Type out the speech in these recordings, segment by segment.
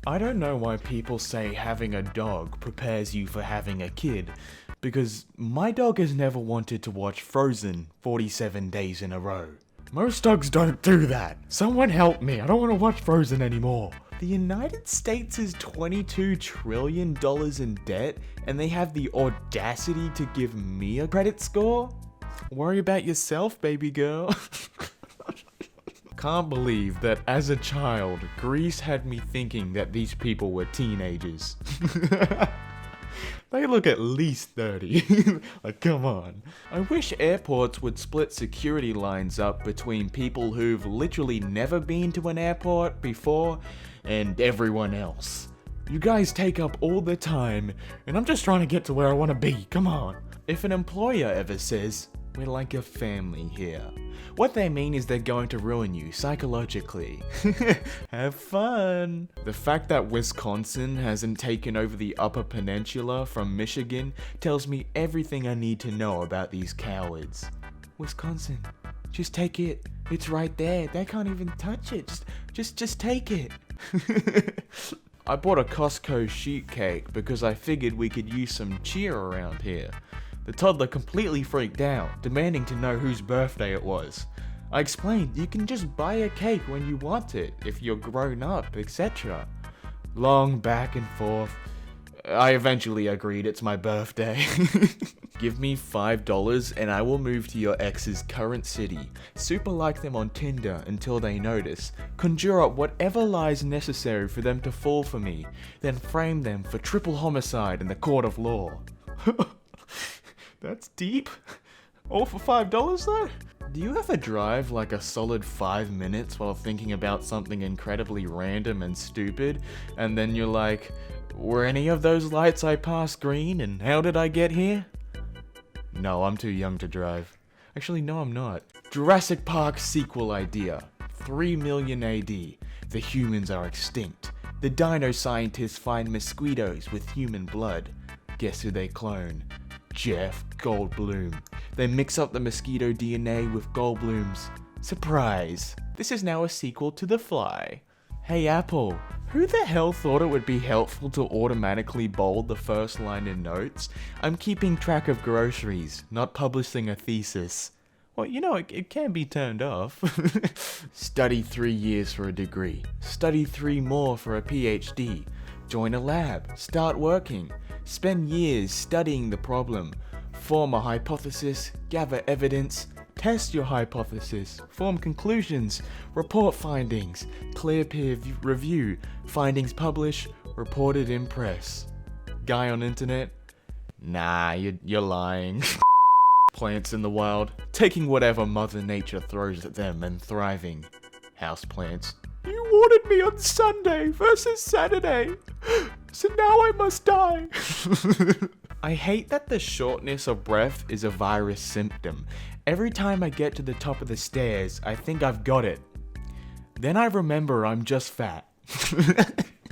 I don't know why people say having a dog prepares you for having a kid, because my dog has never wanted to watch Frozen 47 days in a row. Most dogs don't do that. Someone help me, I don't want to watch Frozen anymore. The United States is $22 trillion in debt, and they have the audacity to give me a credit score? Worry about yourself, baby girl. Can't believe that as a child, Greece had me thinking that these people were teenagers. They look at least 30. Like, come on. I wish airports would split security lines up between people who've literally never been to an airport before and everyone else. You guys take up all the time, and I'm just trying to get to where I want to be, come on. If an employer ever says, "We're like a family here," what they mean is they're going to ruin you psychologically. Have fun! The fact that Wisconsin hasn't taken over the Upper Peninsula from Michigan tells me everything I need to know about these cowards. Wisconsin, just take it. It's right there. They can't even touch it. Just take it. I bought a Costco sheet cake because I figured we could use some cheer around here. The toddler completely freaked out, demanding to know whose birthday it was. I explained you can just buy a cake when you want it, if you're grown up, etc. Long back and forth. I eventually agreed it's my birthday. Give me $5 and I will move to your ex's current city, super like them on Tinder until they notice, conjure up whatever lies necessary for them to fall for me, then frame them for triple homicide in the court of law. That's deep. All for $5 though? Do you ever drive like a solid 5 minutes while thinking about something incredibly random and stupid, and then you're like, were any of those lights I passed green, and how did I get here? No, I'm too young to drive. Actually, no, I'm not. Jurassic Park sequel idea. 3 million AD. The humans are extinct. The dino scientists find mosquitoes with human blood. Guess who they clone? Jeff Goldblum. They mix up the mosquito DNA with Goldblum's. Surprise! This is now a sequel to The Fly. Hey Apple, who the hell thought it would be helpful to automatically bold the first line in notes? I'm keeping track of groceries, not publishing a thesis. Well, you know, it can be turned off. Study 3 years for a degree. Study 3 more for a PhD. Join a lab. Start working. Spend years studying the problem. Form a hypothesis. Gather evidence. Test your hypothesis. Form conclusions. Report findings. Clear peer review. Findings publish. Reported in press. Guy on internet? Nah, you're lying. Plants in the wild, taking whatever Mother Nature throws at them and thriving. Houseplants. You wanted me on Sunday versus Saturday, so now I must die. I hate that the shortness of breath is a virus symptom. Every time I get to the top of the stairs, I think I've got it. Then I remember I'm just fat.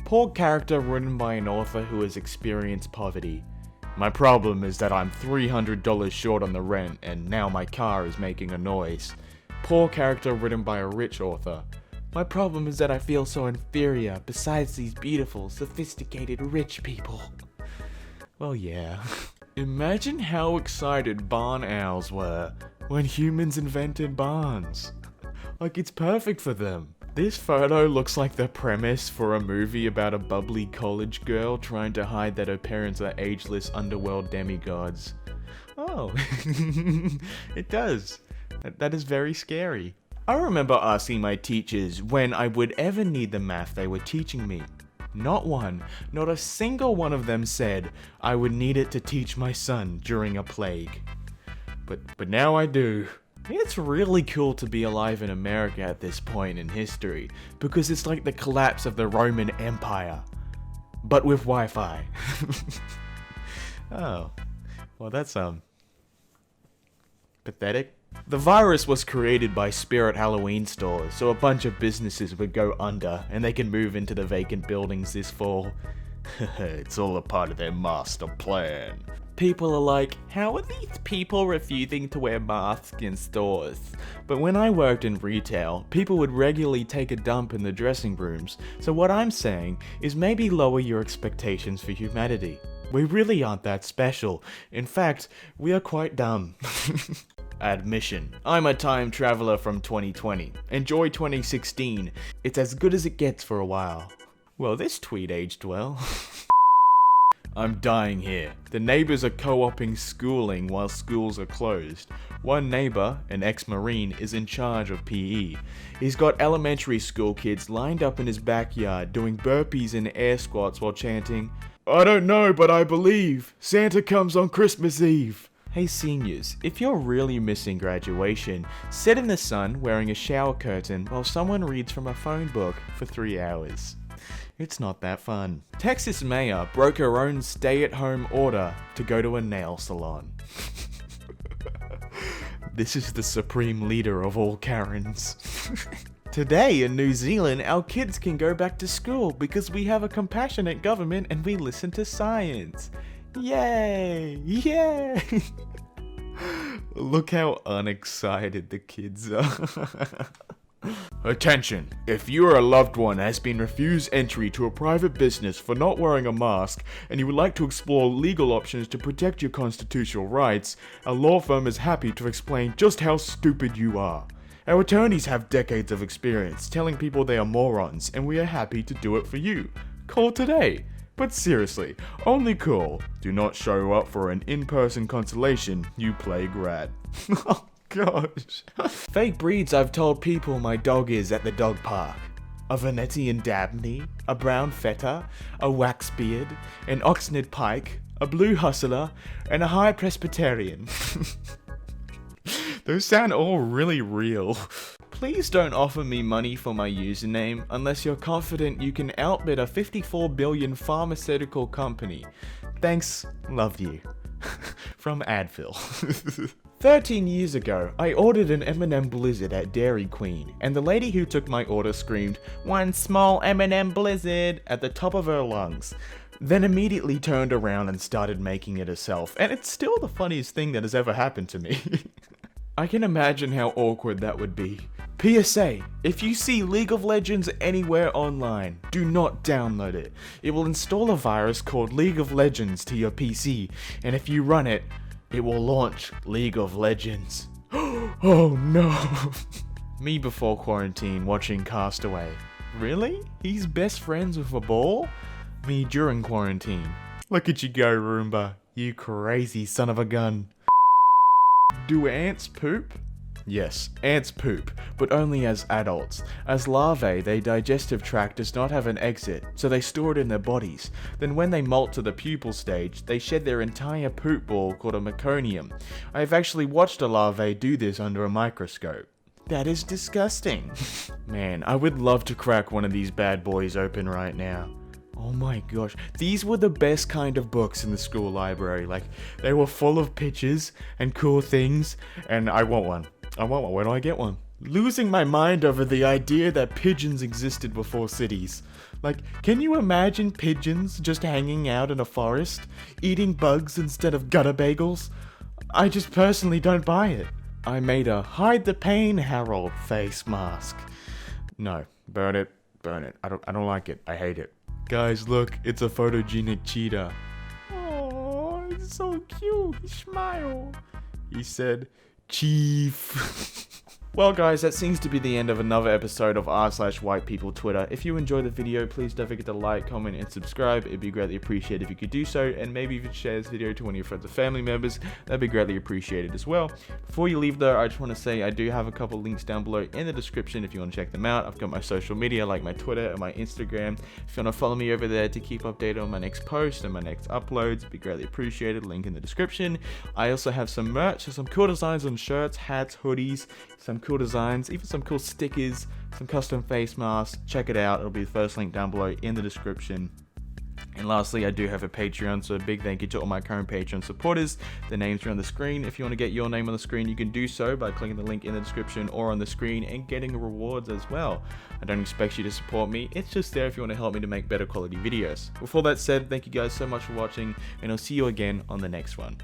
Poor character written by an author who has experienced poverty. My problem is that I'm $300 short on the rent, and now my car is making a noise. Poor character written by a rich author. My problem is that I feel so inferior besides these beautiful, sophisticated, rich people. Well, yeah. Imagine how excited barn owls were when humans invented barns. Like, it's perfect for them. This photo looks like the premise for a movie about a bubbly college girl trying to hide that her parents are ageless underworld demigods. Oh, it does. That is very scary. I remember asking my teachers when I would ever need the math they were teaching me. Not one, not a single one of them said I would need it to teach my son during a plague. But now I do. It's really cool to be alive in America at this point in history, because it's like the collapse of the Roman Empire, but with Wi-Fi. Oh, well that's pathetic. The virus was created by Spirit Halloween stores, so a bunch of businesses would go under, and they can move into the vacant buildings this fall. It's all a part of their master plan. people are like, how are these people refusing to wear masks in stores? But when I worked in retail, people would regularly take a dump in the dressing rooms, so what I'm saying is maybe lower your expectations for humanity. We really aren't that special. In fact, we are quite dumb. Admission. I'm a time traveler from 2020. Enjoy 2016. It's as good as it gets for a while. Well, this tweet aged well. I'm dying here. The neighbors are co-oping schooling while schools are closed. One neighbor, an ex-Marine, is in charge of PE. He's got elementary school kids lined up in his backyard doing burpees and air squats while chanting, "I don't know, but I believe Santa comes on Christmas Eve." Hey seniors, if you're really missing graduation, sit in the sun wearing a shower curtain while someone reads from a phone book for 3 hours. It's not that fun. Texas mayor broke her own stay-at-home order to go to a nail salon. This is the supreme leader of all Karens. Today in New Zealand, our kids can go back to school because we have a compassionate government and we listen to science. Yay! Yay! Look how unexcited the kids are. Attention! If you or a loved one has been refused entry to a private business for not wearing a mask and you would like to explore legal options to protect your constitutional rights, our law firm is happy to explain just how stupid you are. Our attorneys have decades of experience telling people they are morons, and we are happy to do it for you. Call today! But seriously, only call. Do not show up for an in-person consultation, you plague rat. Oh gosh. Fake breeds I've told people my dog is at the dog park. A Venetian Dabney, a brown feta, a waxbeard, an Oxnard pike, a blue hustler, and a high Presbyterian. Those sound all really real. Please don't offer me money for my username unless you're confident you can outbid a 54 billion pharmaceutical company. Thanks, love you. From Advil. 13 years ago, I ordered an M&M Blizzard at Dairy Queen, and the lady who took my order screamed, "One small M&M Blizzard," at the top of her lungs. Then immediately turned around and started making it herself, and it's still the funniest thing that has ever happened to me. I can imagine how awkward that would be. PSA, if you see League of Legends anywhere online, do not download it. It will install a virus called League of Legends to your PC, and if you run it, it will launch League of Legends. Oh no. Me before quarantine watching Castaway. Really? He's best friends with a ball? Me during quarantine. Look at you go, Roomba. You crazy son of a gun. Do ants poop? Yes, ants poop, but only as adults. As larvae, their digestive tract does not have an exit, so they store it in their bodies. Then when they molt to the pupal stage, they shed their entire poop ball called a meconium. I have actually watched a larvae do this under a microscope. That is disgusting. Man, I would love to crack one of these bad boys open right now. Oh my gosh, these were the best kind of books in the school library. Like, they were full of pictures and cool things, and I want one. Where do I get one? Losing my mind over the idea that pigeons existed before cities. Like, can you imagine pigeons just hanging out in a forest, eating bugs instead of gutter bagels? I just personally don't buy it. I made a hide the pain Harold face mask. No, burn it. I don't like it. I hate it. Guys, look, it's a photogenic cheetah. Oh, it's so cute. He smiled. He said, "Chief." Well guys, that seems to be the end of another episode of r/White People Twitter. If you enjoyed the video, please don't forget to like, comment, and subscribe. It'd be greatly appreciated if you could do so, and maybe if you could share this video to one of your friends or family members, that'd be greatly appreciated as well. Before you leave though, I just want to say I do have a couple links down below in the description if you want to check them out. I've got my social media like my Twitter and my Instagram. If you want to follow me over there to keep updated on my next post and my next uploads, it'd be greatly appreciated. Link in the description. I also have some merch, so some cool designs on shirts, hats, hoodies, some cool designs, even some cool stickers, some custom face masks. Check it out. It'll be the first link down below in the description. And lastly, I do have a Patreon, so a big thank you to all my current Patreon supporters. The names are on the screen. If you want to get your name on the screen, you can do so by clicking the link in the description or on the screen and getting rewards as well. I don't expect you to support me, it's just there if you want to help me to make better quality videos. With all that said, thank you guys so much for watching, and I'll see you again on the next one.